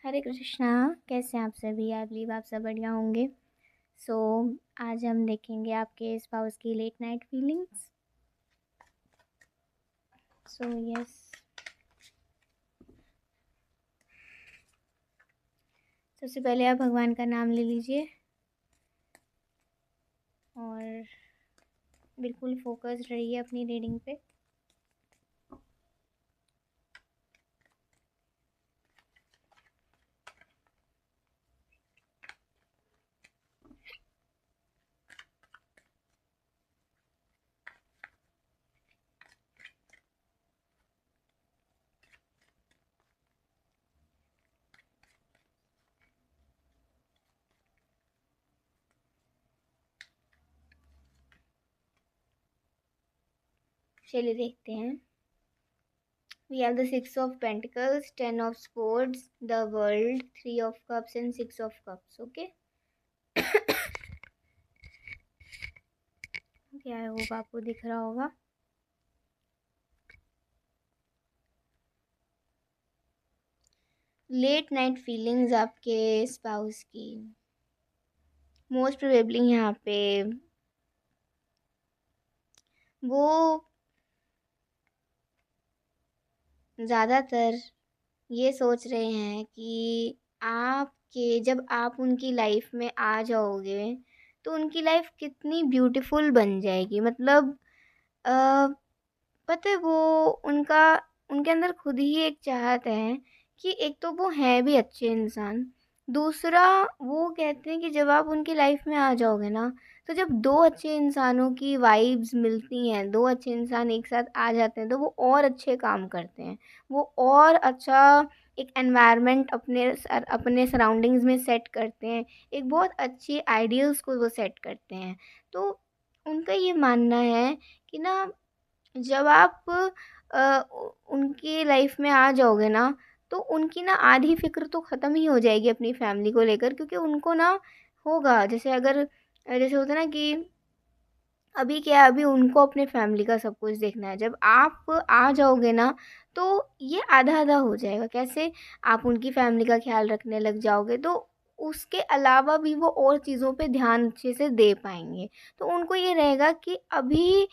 हरे कृष्णा। कैसे हैं आप सभी? आई बिलीव आप सब बढ़िया होंगे। सो आज हम देखेंगे आपके स्पाउस की late night feelings. So yes, सबसे पहले आप भगवान का नाम ले लीजिए और बिल्कुल फोकस्ड रहिए अपनी रीडिंग पे। चलिए देखते हैं। We have the Six of Pentacles, Ten of Swords, the World, Three of Cups and Six of Cups. Okay. क्या है वो आपको दिख रहा होगा। लेट नाइट फीलिंग्स आपके स्पाउस की मोस्ट प्रोबेबली यहाँ पे वो ज़्यादातर ये सोच रहे हैं कि जब आप उनकी लाइफ में आ जाओगे तो उनकी लाइफ कितनी ब्यूटीफुल बन जाएगी। मतलब अ, पता है वो उनका उनके अंदर खुद ही एक चाहत है कि एक तो वो हैं भी अच्छे इंसान, दूसरा वो कहते हैं कि जब आप उनकी लाइफ में आ जाओगे ना, तो जब दो अच्छे इंसानों की वाइब्स मिलती हैं, दो अच्छे इंसान एक साथ आ जाते हैं, तो वो और अच्छे काम करते हैं। वो और अच्छा एक एनवायरनमेंट अपने सराउंडिंग्स में सेट करते हैं। एक बहुत अच्छी आइडियल्स को वो सेट करते हैं। तो उनका ये मानना है कि ना, जब आप उनकी लाइफ में आ जाओगे ना, तो उनकी ना आधी फ़िक्र तो ख़त्म ही हो जाएगी अपनी फैमिली को लेकर। क्योंकि उनको ना होगा, जैसे होता है ना कि अभी क्या है, अभी उनको अपने फैमिली का सब कुछ देखना है। जब आप आ जाओगे ना, तो ये आधा आधा हो जाएगा। कैसे? आप उनकी फैमिली का ख्याल रखने लग जाओगे तो उसके अलावा भी वो और चीज़ों पे ध्यान अच्छे से दे पाएंगे। तो उनको ये रहेगा कि अभी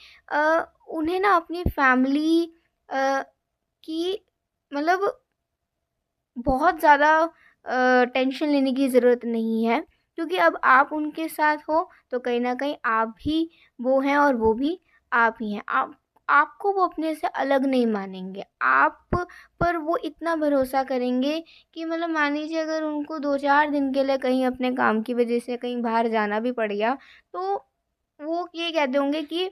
उन्हें ना अपनी फैमिली की मतलब बहुत ज़्यादा टेंशन लेने की ज़रूरत नहीं है। क्योंकि अब आप उनके साथ हो तो कहीं न कहीं आप भी वो हैं और वो भी आप ही हैं। आपको वो अपने से अलग नहीं मानेंगे। आप पर वो इतना भरोसा करेंगे कि मतलब मान लीजिए अगर उनको 2-4 दिन के लिए कहीं अपने काम की वज़ह से कहीं बाहर जाना भी पड़ गया, तो वो ये कहते होंगे कि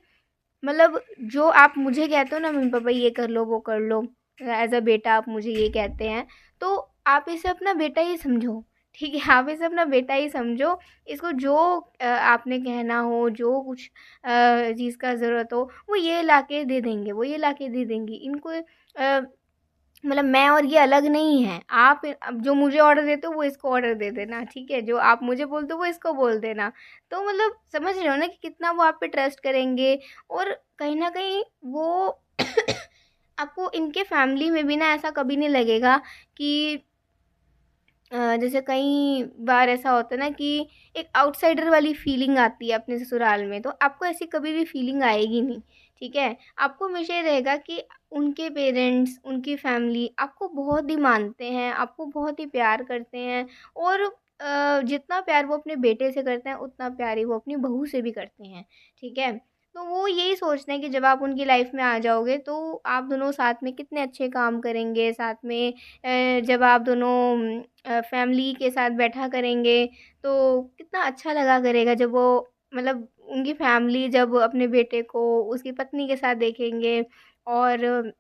मतलब जो आप मुझे कहते हो ना, मम्मी पापा ये कर लो वो कर लो, एज अ बेटा आप मुझे ये कहते हैं, तो आप इसे अपना बेटा ही समझो। ठीक है, आप इसे अपना बेटा ही समझो। इसको जो आपने कहना हो, जो कुछ चीज़ का ज़रूरत हो, वो ये लाके दे देंगे, वो ये लाके दे देंगी। इनको मतलब मैं और ये अलग नहीं है। आप अब जो मुझे ऑर्डर देते हो वो इसको ऑर्डर दे देना, ठीक है? जो आप मुझे बोलते हो वो इसको बोल देना। तो मतलब समझ रहे हो ना कि कितना वो आप पे ट्रस्ट करेंगे। और कहीं न कहीं वो आपको इनके फैमिली में भी ना ऐसा कभी नहीं लगेगा कि जैसे कई बार ऐसा होता है ना कि एक आउटसाइडर वाली फीलिंग आती है अपने ससुराल में, तो आपको ऐसी कभी भी फीलिंग आएगी नहीं। ठीक है? आपको हमेशा ये रहेगा कि उनके पेरेंट्स, उनकी फैमिली आपको बहुत ही मानते हैं, आपको बहुत ही प्यार करते हैं। और जितना प्यार वो अपने बेटे से करते हैं उतना प्यार ही वो अपनी बहू से भी करते हैं। ठीक है? तो वो यही सोचते हैं कि जब आप उनकी लाइफ में आ जाओगे तो आप दोनों साथ में कितने अच्छे काम करेंगे। साथ में जब आप दोनों फैमिली के साथ बैठा करेंगे तो कितना अच्छा लगा करेगा। जब वो मतलब उनकी फैमिली जब अपने बेटे को उसकी पत्नी के साथ देखेंगे और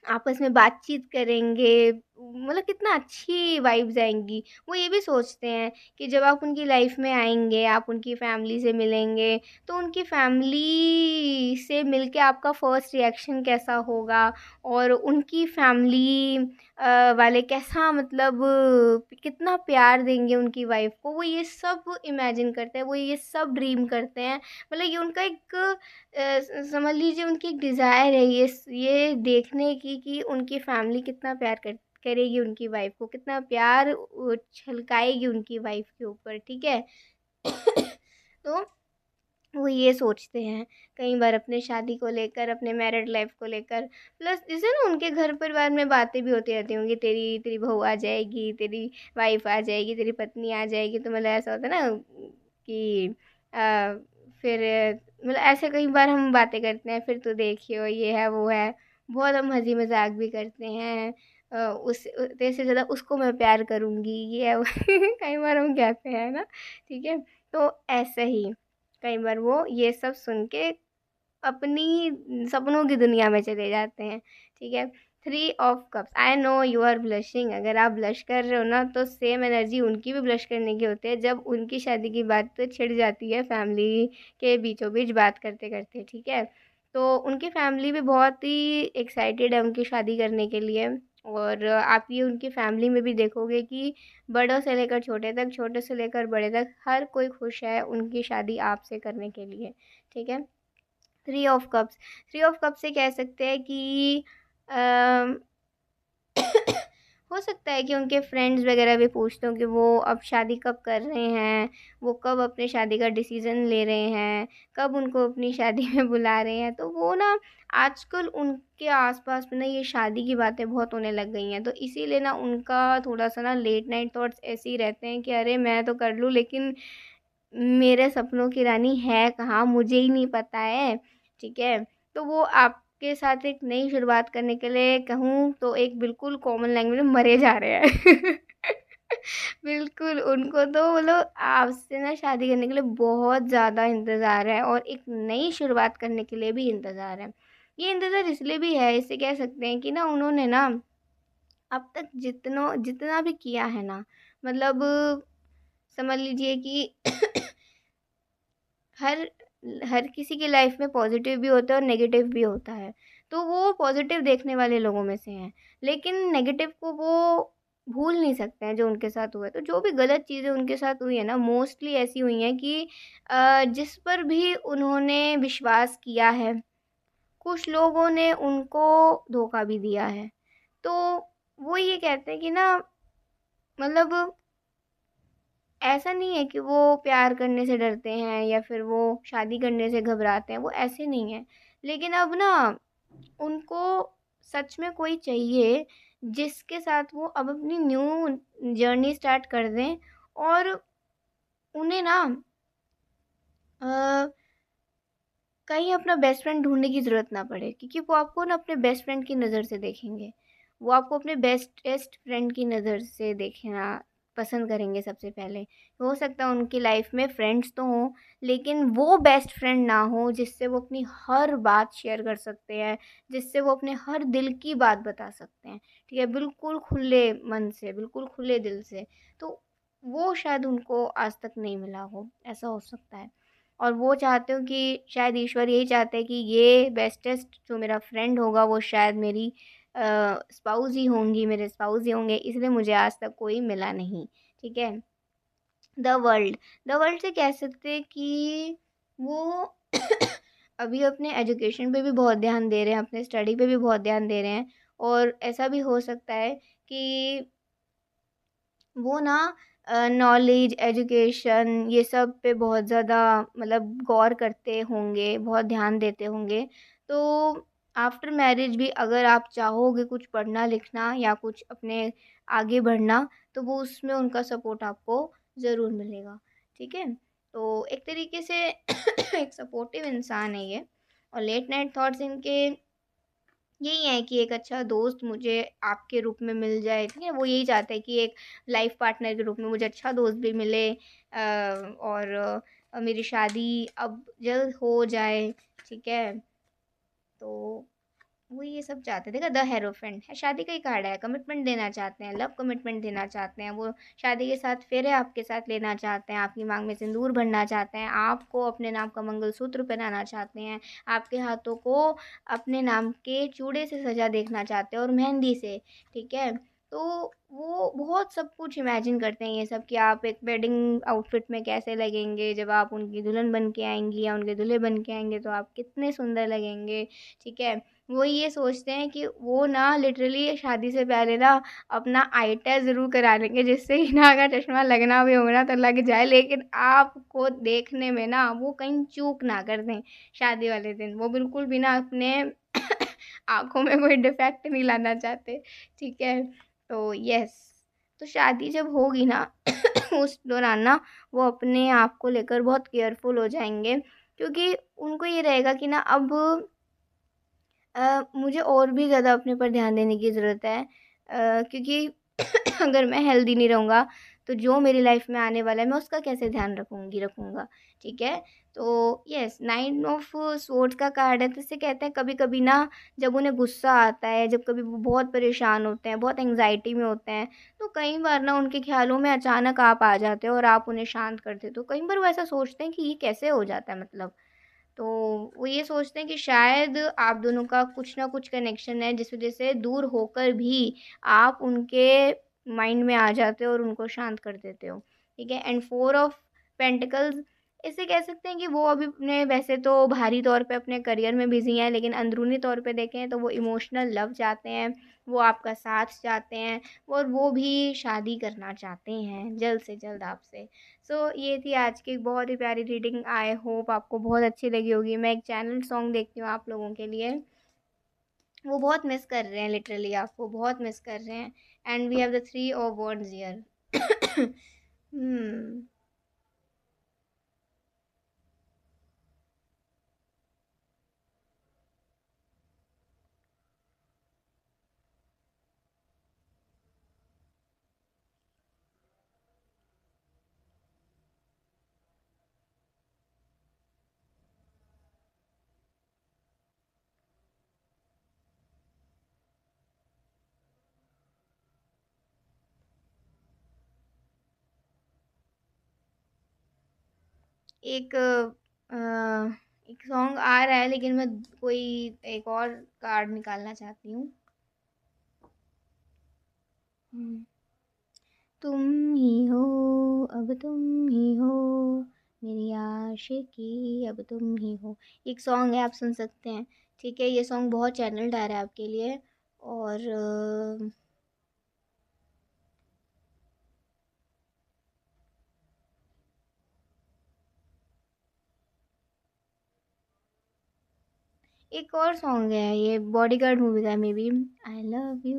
आपस में बातचीत करेंगे, मतलब कितना अच्छी वाइब्स आएँगी। वो ये भी सोचते हैं कि जब आप उनकी लाइफ में आएँगे, आप उनकी फैमिली से मिलेंगे, तो उनकी फैमिली से मिलके आपका फर्स्ट रिएक्शन कैसा होगा और उनकी फैमिली वाले कैसा मतलब कितना प्यार देंगे उनकी वाइफ को, वो ये सब इमेजिन करते हैं, वो ये सब ड्रीम करते हैं। मतलब ये उनका एक समझ लीजिए उनकी एक डिज़ायर है ये देखने की कि उनकी फैमिली कितना प्यार करेगी उनकी वाइफ को, कितना प्यार छलकाएगी उनकी वाइफ के ऊपर, ठीक है। तो वो ये सोचते हैं कई बार अपने शादी को लेकर, अपने मैरिड लाइफ को लेकर। प्लस जैसे ना उनके घर परिवार में बातें भी होती रहती होंगी, तेरी तेरी बहू आ जाएगी, तेरी वाइफ आ जाएगी, तेरी पत्नी आ जाएगी। तो मतलब ऐसा होता है ना कि फिर मतलब ऐसे कई बार हम बातें करते हैं, फिर तो देखियो ये है वो है, बहुत हम हंसी मजाक भी करते हैं। उस तेरे से ज़्यादा उसको मैं प्यार करूँगी, ये है वो। कई बार हम कहते हैं ना, ठीक है। तो ऐसे ही कई बार वो ये सब सुन के अपनी सपनों की दुनिया में चले जाते हैं, ठीक है। 3 of cups, I know you are blushing. अगर आप ब्लश कर रहे हो ना, तो सेम एनर्जी उनकी भी ब्लश करने की होती है जब उनकी शादी की बात तो छिड़ जाती है फैमिली के बीचों बीच बात करते करते, ठीक है। तो उनकी फैमिली भी बहुत ही एक्साइटेड है उनकी शादी करने के लिए। और आप ये उनकी फैमिली में भी देखोगे कि बड़ों से लेकर छोटे तक, छोटे से लेकर बड़े तक, हर कोई खुश है उनकी शादी आपसे करने के लिए, ठीक है। 3 ऑफ कप्स, 3 ऑफ कप से कह सकते हैं कि अम, हो सकता है कि उनके फ्रेंड्स वगैरह भी पूछते हो कि वो अब शादी कब कर रहे हैं, वो कब अपने शादी का डिसीज़न ले रहे हैं, कब उनको अपनी शादी में बुला रहे हैं। तो वो ना आजकल उनके आसपास में ना ये शादी की बातें बहुत होने लग गई हैं, तो इसीलिए ना उनका थोड़ा सा ना लेट नाइट थॉट्स ऐसे ही रहते हैं कि अरे मैं तो कर लूँ, लेकिन मेरे सपनों की रानी है कहाँ, मुझे ही नहीं पता है, ठीक है। तो वो आपके साथ एक नई शुरुआत करने के लिए कहूँ तो एक बिल्कुल कॉमन लैंग्वेज में मरे जा रहे हैं। बिल्कुल उनको तो मतलब आपसे ना शादी करने के लिए बहुत ज़्यादा इंतज़ार है, और एक नई शुरुआत करने के लिए भी इंतज़ार है। ये इंतज़ार इसलिए भी है, इसे कह सकते हैं कि ना उन्होंने ना अब तक जितना जितना भी किया है ना, मतलब समझ लीजिए कि हर हर किसी की लाइफ में पॉजिटिव भी होता है और नेगेटिव भी होता है। तो वो पॉजिटिव देखने वाले लोगों में से हैं, लेकिन नेगेटिव को वो भूल नहीं सकते हैं जो उनके साथ हुआ है। तो जो भी गलत चीज़ें उनके साथ हुई है ना, मोस्टली ऐसी हुई हैं कि जिस पर भी उन्होंने विश्वास किया है, कुछ लोगों ने उनको धोखा भी दिया है। तो वो ये कहते हैं कि ना, मतलब ऐसा नहीं है कि वो प्यार करने से डरते हैं या फिर वो शादी करने से घबराते हैं, वो ऐसे नहीं है। लेकिन अब ना उनको सच में कोई चाहिए जिसके साथ वो अब अपनी न्यू जर्नी स्टार्ट कर दें, और उन्हें ना अ, कहीं अपना बेस्ट फ्रेंड ढूँढने की ज़रूरत ना पड़े, क्योंकि वो आपको ना अपने बेस्ट फ्रेंड की नज़र से देखेंगे। वो आपको अपने बेस्टेस्ट फ्रेंड की नज़र से देखना पसंद करेंगे सबसे पहले। हो सकता है उनकी लाइफ में फ्रेंड्स तो हों, लेकिन वो बेस्ट फ्रेंड ना हो जिससे वो अपनी हर बात शेयर कर सकते हैं, जिससे वो अपने हर दिल की बात बता सकते हैं, ठीक है? बिल्कुल खुले मन से, बिल्कुल खुले दिल से। तो वो शायद उनको आज तक नहीं मिला हो, ऐसा हो सकता है। और वो चाहते हो कि शायद ईश्वर यही चाहते हैं कि ये बेस्टेस्ट जो मेरा फ्रेंड होगा वो शायद मेरी स्पाउस ही होंगी, मेरे स्पाउस ही होंगे, इसलिए मुझे आज तक कोई मिला नहीं, ठीक है। द वर्ल्ड, द वर्ल्ड से कह सकते हैं कि वो अभी अपने एजुकेशन पे भी बहुत ध्यान दे रहे हैं, अपने स्टडी पे भी बहुत ध्यान दे रहे हैं। और ऐसा भी हो सकता है कि वो ना नॉलेज, एजुकेशन ये सब पे बहुत ज़्यादा मतलब गौर करते होंगे, बहुत ध्यान देते होंगे। तो आफ्टर मैरिज भी अगर आप चाहोगे कुछ पढ़ना लिखना या कुछ अपने आगे बढ़ना, तो वो उसमें उनका सपोर्ट आपको ज़रूर मिलेगा, ठीक है। तो एक तरीके से एक सपोर्टिव इंसान है ये। और लेट नाइट थॉट्स इनके यही है कि एक अच्छा दोस्त मुझे आपके रूप में मिल जाए, ठीक है। वो यही चाहते हैं कि एक लाइफ पार्टनर के रूप में मुझे अच्छा दोस्त भी मिले, और मेरी शादी अब जल्द हो जाए, ठीक है। तो वो ये सब चाहते थे। देखा, द हेरोफेंट है, शादी का ही कार्ड है, कमिटमेंट देना चाहते हैं, लव कमिटमेंट देना चाहते हैं। वो शादी के साथ फेरे आपके साथ लेना चाहते हैं, आपकी मांग में सिंदूर भरना चाहते हैं, आपको अपने नाम का मंगलसूत्र पहनाना चाहते हैं, आपके हाथों को अपने नाम के चूड़े से सजा देखना चाहते हैं और मेहंदी से, ठीक है। तो वो बहुत सब कुछ इमेजिन करते हैं ये सब कि आप एक वेडिंग आउटफिट में कैसे लगेंगे, जब आप उनकी दुल्हन बन के आएँगी या उनके दूल्हे बन के आएँगे तो आप कितने सुंदर लगेंगे, ठीक है? वो ये सोचते हैं कि वो ना लिटरली शादी से पहले ना अपना आई टेस्ट ज़रूर करा लेंगे, जिससे कि ना अगर चश्मा लगना भी होगा ना तो लग जाए, लेकिन आपको देखने में ना वो कहीं चूक ना कर दें शादी वाले दिन। वो बिल्कुल भी ना अपने आँखों में कोई डिफेक्ट नहीं लाना चाहते, ठीक है? तो यस, तो शादी जब होगी ना उस दौरान ना वो अपने आप को लेकर बहुत केयरफुल हो जाएँगे, क्योंकि उनको ये रहेगा कि ना अब मुझे और भी ज़्यादा अपने पर ध्यान देने की ज़रूरत है, क्योंकि अगर मैं हेल्दी नहीं रहूँगा तो जो मेरी लाइफ में आने वाला है मैं उसका कैसे ध्यान रखूँगा, ठीक है? तो यस, नाइन ऑफ स्वॉर्ड्स का कार्ड है, तो इससे कहते हैं कभी-कभी ना जब उन्हें गुस्सा आता है, जब कभी वो बहुत परेशान होते हैं, बहुत एंग्ज़ायटी में होते हैं, तो कई बार ना उनके ख़्यालों में अचानक आप आ जाते हो और आप उन्हें शांत कर देते हो। कई बार वो ऐसा सोचते हैं कि ये कैसे हो जाता है मतलब? तो वो ये सोचते हैं कि शायद आप दोनों का कुछ ना कुछ कनेक्शन है, जिस वज़ह से दूर होकर भी आप उनके माइंड में आ जाते हो और उनको शांत कर देते हो, ठीक है? एंड 4 ऑफ पेंटिकल्स, इसे कह सकते हैं कि वो अभी अपने वैसे तो बाहरी तौर पे अपने करियर में बिज़ी हैं, लेकिन अंदरूनी तौर पे देखें तो वो इमोशनल लव चाहते हैं, वो आपका साथ चाहते हैं और वो भी शादी करना चाहते हैं जल्द से जल्द आपसे। सो ये थी आज की एक बहुत ही प्यारी रीडिंग, आई होप आपको बहुत अच्छी लगी होगी। मैं एक चैनल सॉन्ग देखती हूँ आप लोगों के लिए, वो बहुत मिस कर रहे हैं, लिटरली आपको बहुत मिस कर रहे हैं। And we have the three of words here. एक एक सॉन्ग आ रहा है, लेकिन मैं कोई एक और कार्ड निकालना चाहती हूँ। हम्म, तुम ही हो, अब तुम ही हो, मेरी आशिकी अब तुम ही हो। एक सॉन्ग है, आप सुन सकते हैं, ठीक है? ये सॉन्ग बहुत चैनल्ड आ रहा है आपके लिए। और एक और सॉन्ग है, ये बॉडीगार्ड मूवी का है may be. I love you,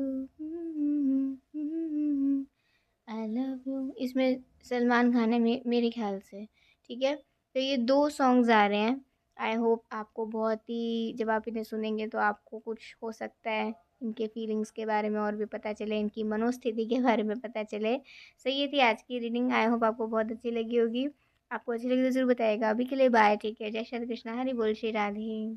I love you, इसमें सलमान खान है मेरे ख्याल से, ठीक है? तो ये 2 सॉन्ग्स आ रहे हैं। आई होप आपको बहुत ही, जब आप इन्हें सुनेंगे तो आपको कुछ हो सकता है, इनके फीलिंग्स के बारे में और भी पता चले, इनकी मनोस्थिति के बारे में पता चले। सो ये थी आज की रीडिंग, आई होप आपको बहुत अच्छी लगी होगी। आपको अच्छी लगी तो ज़रूर बताइएगा। अभी के लिए बाय, ठीक है? जय श्री कृष्णा, हरि बोल, श्री राधे।